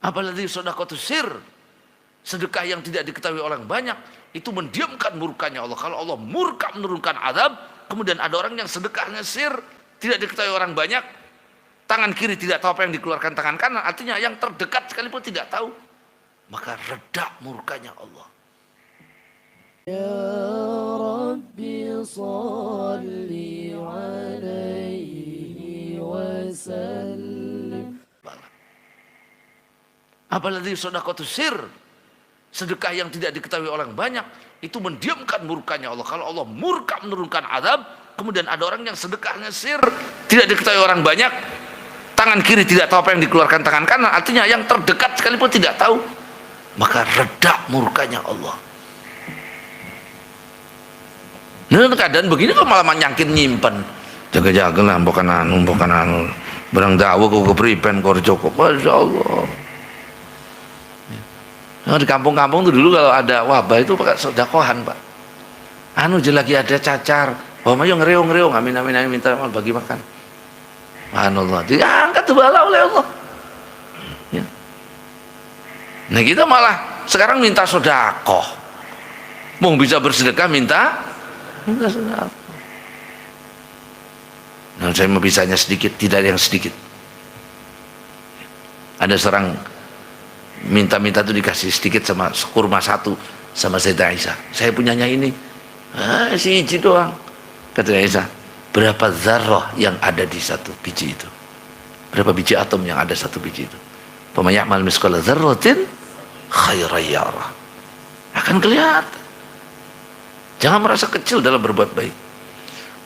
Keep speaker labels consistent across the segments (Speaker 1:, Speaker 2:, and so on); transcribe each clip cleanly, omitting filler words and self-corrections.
Speaker 1: Apalagi sedekah sir, sedekah yang tidak diketahui orang banyak, itu mendiamkan murkanya Allah. Kalau Allah murka menurunkan azab, kemudian ada orang yang sedekahnya sir, tidak diketahui orang banyak, tangan kiri tidak tahu apa yang dikeluarkan tangan kanan, artinya yang terdekat sekalipun tidak tahu, maka reda murkanya Allah. Ya Rabbi salli alaihi wasallim. Apalagi sedekah sir, sedekah yang tidak diketahui orang banyak, itu mendiamkan murkanya Allah. Kalau Allah murka menurunkan azab, kemudian ada orang yang sedekahnya sir, tidak diketahui orang banyak, tangan kiri tidak tahu apa yang dikeluarkan tangan kanan, artinya yang terdekat sekalipun tidak tahu, maka reda murkanya Allah. Nah, keadaan begini kok malah nyangkin nyimpen, jaga-jaga lah, bukan anu, berang dawa kok kepripen kok cukup, masya Allah. Nah, di kampung-kampung tuh dulu kalau ada wabah itu pakai sedekah, Pak. Anu lagi ada cacar, mayo ngereong, amin minta bagi makan. Subhanallah, diangkat bala oleh Allah. Ya. Nah kita malah sekarang minta sedekah, mau bisa bersedekah minta sedekah. Nah saya mau bisanya sedikit, tidak ada yang sedikit. Ada seorang minta tuh dikasih sedikit sama kurma satu sama Sayyidah Aisyah. Saya punyanya ini, si hiji doang. Kata Aisyah, berapa zarrah yang ada di satu biji itu? Berapa biji atom yang ada satu biji itu? Faman ya'mal misqala dzarratin khairan yarah. Akan kelihatan. Jangan merasa kecil dalam berbuat baik.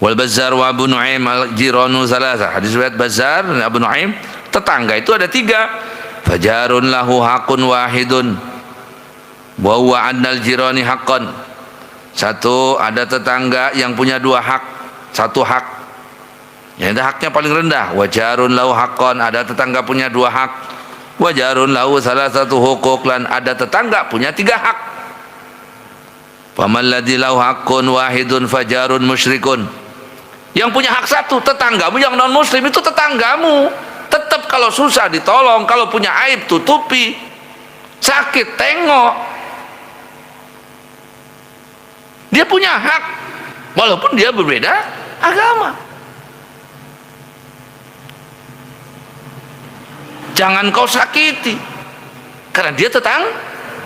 Speaker 1: Wal Bazzar wa Abu Nu'aim al-jiranu salasa. Hadis riwayat Bazzar dan Abu Nu'aim, tetangga itu ada 3. Fajarun lahu hakun wahidun wa huwa annal jirani haqqan. Satu, ada tetangga yang punya 2 hak, 1 hak yang ada haknya paling rendah. Wajarun lahu haqqan, ada tetangga punya 2 hak. Wajarun lahu salah satu hukuk, dan ada tetangga punya 3 hak. Faman ladzi lahu haqqun wahidun fajarun musyrikun. Yang punya hak 1, tetanggamu yang non muslim itu tetanggamu. Tetap kalau susah ditolong, kalau punya aib tutupi, sakit tengok. Dia punya hak walaupun dia berbeda agama. Jangan kau sakiti karena dia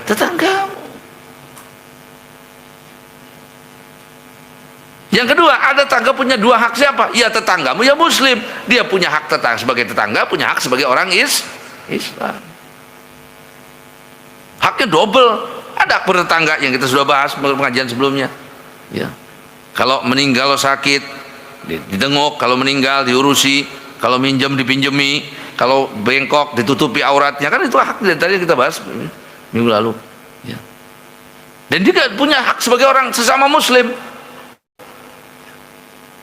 Speaker 1: tetanggamu. Yang kedua, ada tetangga punya 2 hak. Siapa? Ya tetanggamu ya muslim. Dia punya hak tetangga sebagai tetangga, punya hak sebagai orang Islam. Haknya double. Ada hak bertetangga yang kita sudah bahas pengajian sebelumnya. Ya. Kalau meninggal sakit didengok, kalau meninggal diurusi, kalau minjem dipinjemi, kalau bengkok ditutupi auratnya, kan itu hak dari tadi kita bahas minggu lalu. Ya. Dan juga punya hak sebagai orang sesama muslim.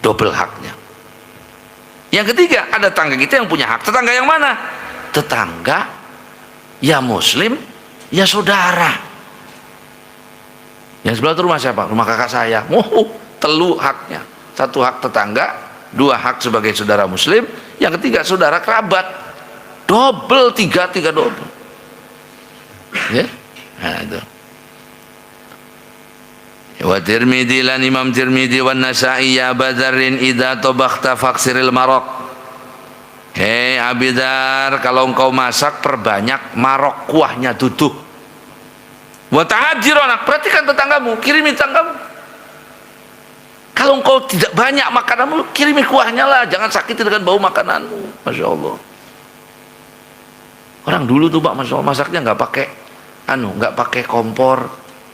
Speaker 1: Double haknya. Yang ketiga, ada tetangga kita yang punya hak. Tetangga yang mana? Tetangga ya muslim ya saudara. Yang sebelah itu rumah siapa? Rumah kakak saya. Telu haknya. 1 hak tetangga, 2 hak sebagai saudara muslim, yang ketiga saudara kerabat. Double, 3 double. Ya? Nah itu. Wa Tirmidzi lan Imam Tirmidzi wan Nasa'i ya Badzarin idza tabakhta faksiril maraq. Hei Abidar, kalau engkau masak perbanyak marok, kuahnya duduh. Wa ta'ajjironak, perhatikan tetanggamu, kirimi tetanggamu. Kalau engkau tidak banyak makananmu, kirimi kuahnya lah, jangan sakiti dengan bau makananmu. Masya Allah. Orang dulu tuh Pak, Masya Allah, masaknya nggak pakai nggak pakai kompor,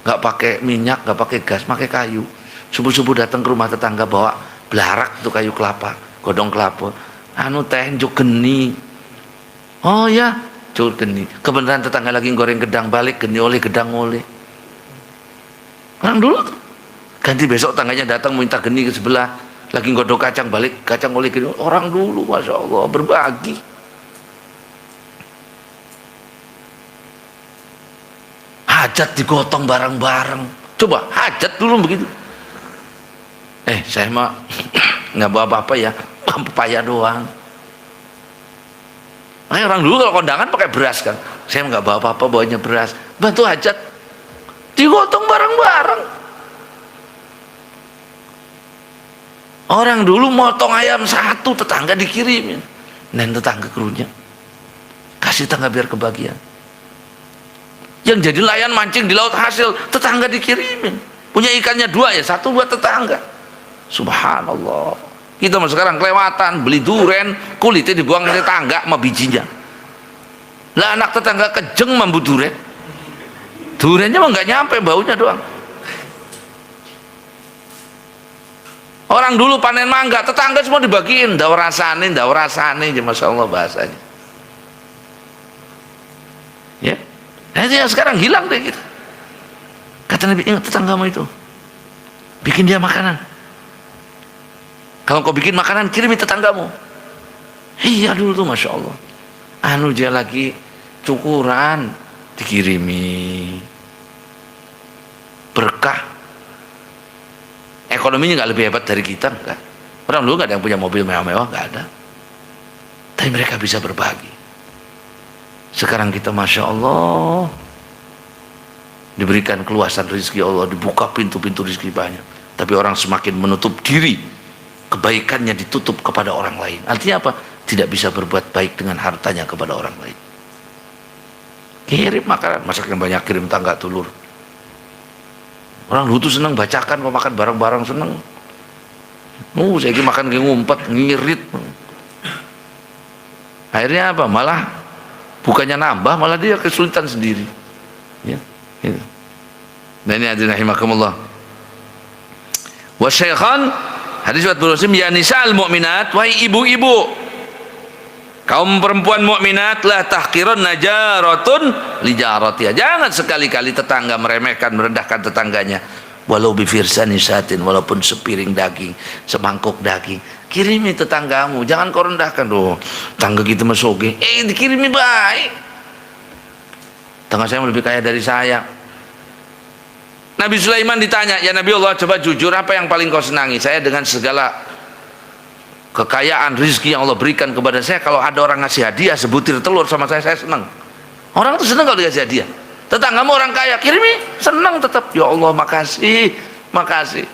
Speaker 1: nggak pakai minyak, nggak pakai gas, pakai kayu. Subuh-subuh datang ke rumah tetangga bawa belarak tuh kayu kelapa, godong kelapa, teh juk geni. Oh ya, juk geni. Kebenaran tetangga lagi goreng gedang, balik geni oleh gedang oleh. Orang dulu tuh. Ganti besok tangganya datang minta geni ke sebelah, lagi godong kacang, balik kacang oleh geni. Orang dulu Masya Allah berbagi. Hajat digotong bareng-bareng. Coba hajat dulu begitu. Saya mah nggak bawa apa-apa ya, pepaya doang. Makanya orang dulu kalau kondangan pakai beras kan. Saya nggak bawa apa-apa, bawanya beras. Bantu hajat, digotong bareng-bareng. Orang dulu motong ayam satu, tetangga dikirimin. Nen tetangga kerunya, kasih tetangga biar kebagian. Yang jadi layan mancing di laut hasil, tetangga dikirimin. Punya ikannya 2 ya, 1 buat tetangga. Subhanallah. Kita mau sekarang kelewatan beli duren, kulitnya dibuang ke tetangga sama bijinya. Lah anak tetangga kejeng mambu duren. Durennya mah nggak nyampe, baunya doang. Orang dulu panen mangga, tetangga semua dibagiin, daur rasane, masya Allah bahasanya. Ya, nah itu yang sekarang hilang deh gitu. Kata Nabi, ingat tetanggamu itu, bikin dia makanan. Kalau kau bikin makanan, kirimi tetanggamu. Iya dulu tuh masya Allah. Anu dia lagi cukuran, dikirimi. Berkah. Ekonominya nggak lebih hebat dari kita, enggak. Orang dulu nggak ada yang punya mobil mewah-mewah, nggak ada. Tapi mereka bisa berbagi. Sekarang kita masya Allah diberikan keluasan rezeki Allah, dibuka pintu-pintu rezeki banyak. Tapi orang semakin menutup diri, kebaikannya ditutup kepada orang lain. Artinya apa? Tidak bisa berbuat baik dengan hartanya kepada orang lain. Kirim makanan, masakan banyak, kirim tangga tulur. Orang dulu tuh seneng bacakan, mau makan bareng-bareng seneng. Saya makan kayak ngumpet, ngirit. Akhirnya apa? Malah bukannya nambah, malah dia kesulitan sendiri. Ya, gitu. Nah ini hadirin rahimakumullah. Wa syaikhan, hadis riwayat Muslim, ya nisa'al mu'minat, wahai ibu-ibu, kaum perempuan mukminat, la tahqirun najaratun lijaratiha. Jangan sekali-kali tetangga meremehkan, merendahkan tetangganya. Walau bifirsani satin, walaupun sepiring daging, semangkuk daging, kirimi tetanggamu, jangan kau rendahkan. Doh, tangga kita mesoge, dikirimi baik. Tangga saya lebih kaya dari saya. Nabi Sulaiman ditanya, ya Nabi Allah, coba jujur, apa yang paling kau senangi? Saya dengan segala kekayaan rezeki yang Allah berikan kepada saya, kalau ada orang ngasih hadiah sebutir telur sama saya senang. Orang tuh senang kalau dikasih hadiah. Tetanggamu orang kaya, kirimi, senang tetap. Ya Allah, makasih, makasih.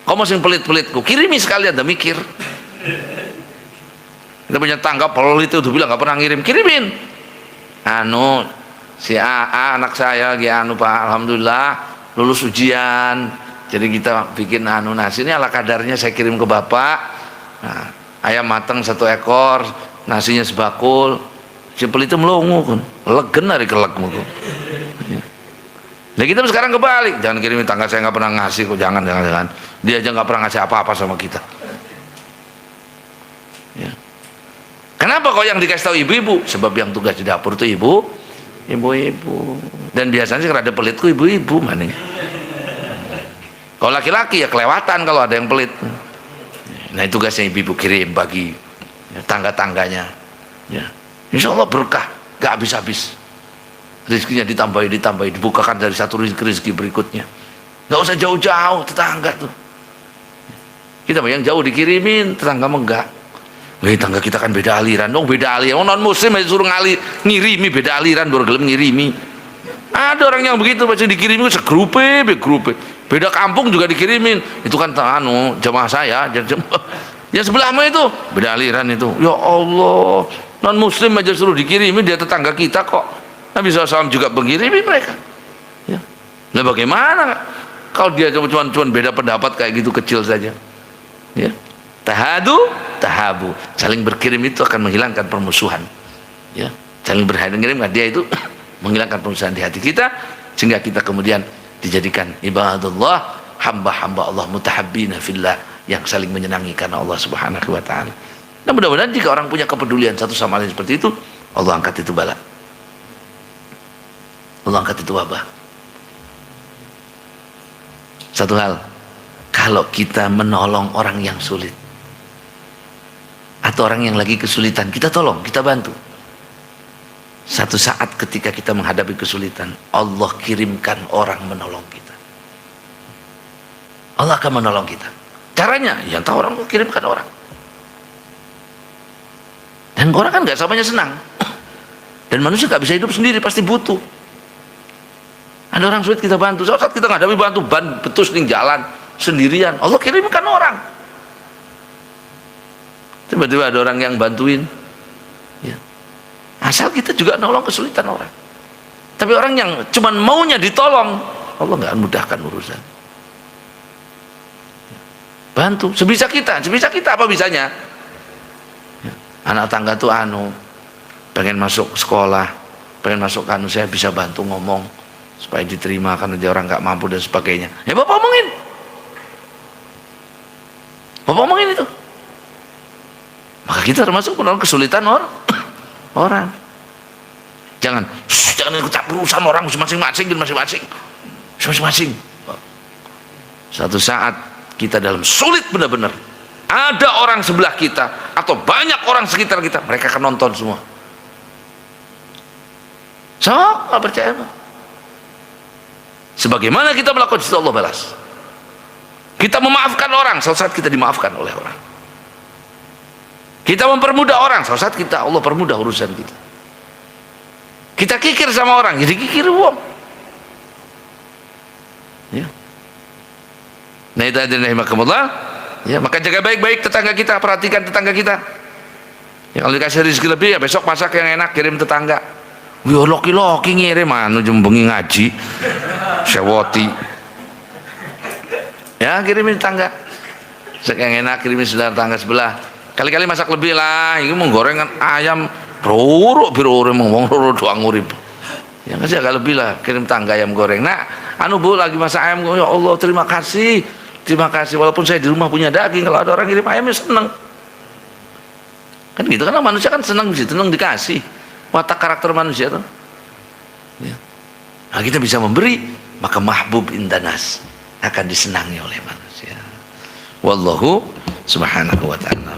Speaker 1: Kau masih pelit-pelitku, kirimi sekalian, dah mikir. Kita punya tangga pelit itu udah bilang nggak pernah ngirim, kirimin. Anu si AA anak saya lagi Pak, alhamdulillah lulus ujian, jadi kita bikin nasi ini ala kadarnya saya kirim ke bapak. Nah, ayam matang 1 ekor, nasinya sebakul. Simpel itu melongo kan, legen dari kelek muku. Nah kita sekarang kebalik, jangan kirimin tangga saya nggak pernah ngasih kok, jangan. Dia aja nggak pernah ngasih apa-apa sama kita. Ya. Kenapa kok yang dikasih tahu ibu-ibu? Sebab yang tugas di dapur itu ibu-ibu. Dan biasanya sih rada pelitku ibu-ibu mana. Kalau laki-laki ya kelewatan kalau ada yang pelit. Nah itu tugasnya ibu-ibu, kirim bagi tangga-tangganya. Ya. Insya Allah berkah, gak habis-habis. Rezekinya ditambahi, dibukakan dari satu rezeki berikutnya. Gak usah jauh-jauh tetangga tuh. Kita yang jauh dikirimin, tetangga enggak. Tangga kita kan beda aliran dong, beda aliran. Non muslim aja suruh ngirimi beda aliran, baru gelem ngirimi. Ada orang yang begitu, pasti dikirimin segrupe. Beda kampung juga dikirimin. Itu kan jemaah saya, yang sebelahmu itu beda aliran itu. Ya Allah, non muslim aja suruh dikirimin, dia tetangga kita kok. Nabi SAW juga mengirimi mereka. Ya. Nah bagaimana kalau dia cuma beda pendapat kayak gitu kecil saja? Ya. Tahabu, saling berkirim itu akan menghilangkan permusuhan. Ya. Saling berkirim dia itu menghilangkan permusuhan di hati kita, sehingga kita kemudian dijadikan ibadullah, hamba-hamba Allah mutahabbina fillah, yang saling menyenangi karena Allah Subhanahu wa taala. Nah, mudah-mudahan jika orang punya kepedulian satu sama lain seperti itu, Allah angkat itu bala. Allah angkat itu wabah. Satu hal, kalau kita menolong orang yang sulit atau orang yang lagi kesulitan, kita tolong, kita bantu. Satu saat ketika kita menghadapi kesulitan, Allah kirimkan orang menolong kita. Allah akan menolong kita. Caranya, yang tahu orang, kirimkan orang. Dan orang kan gak selamanya senang. Dan manusia nggak bisa hidup sendiri, pasti butuh. Ada orang sulit kita bantu, saat kita menghadapi bantu ban betus nih jalan sendirian, Allah kirimkan orang. Tiba-tiba ada orang yang bantuin, ya. Asal kita juga nolong kesulitan orang. Tapi orang yang cuman maunya ditolong, Allah nggak mudahkan urusan. Bantu sebisa kita apa bisanya? Ya. Anak tangga tuh pengen masuk sekolah, pengen masuk saya bisa bantu ngomong supaya diterima karena dia orang nggak mampu dan sebagainya. Ya bapak omongin itu. Maka kita termasuk menolong kesulitan orang. Jangan ikut campur urusan orang masing-masing. Suatu saat kita dalam sulit benar-benar, ada orang sebelah kita atau banyak orang sekitar kita, mereka akan nonton semua. Nggak percaya apa? Sebagaimana kita melakukan itu, Allah balas. Kita memaafkan orang, suatu saat kita dimaafkan oleh orang. Kita mempermudah orang, suatu saat Allah permudah urusan kita. Kita kikir sama orang, jadi kikir uang. Ya. Nah itu hadirin rahimakumullah. Ya, maka jaga baik-baik tetangga kita, perhatikan tetangga kita. Ya, kalau dikasih rezeki lebih, ya besok masak yang enak kirim tetangga. Wih, loki ngirim anu jembengi ngaji. Sewoti. Ya, kirimin tetangga. Yang enak kirimin saudara tetangga sebelah. Kali-kali masak lebih lah, ini menggorengan ayam roro ngomong roro doang urip. Ya kasih agak lebih lah, kirim tangga ayam goreng. Nah, Bu lagi masak ayam, ya Allah terima kasih. Walaupun saya di rumah punya daging, kalau ada orang kirim ayamnya seneng. Kan gitu kan, manusia kan seneng dikasih. Watak karakter manusia tuh. Ya. Nah, kita bisa memberi, maka mahbub indanas akan disenangi oleh manusia. Wallahu subhanahu wa ta'ala.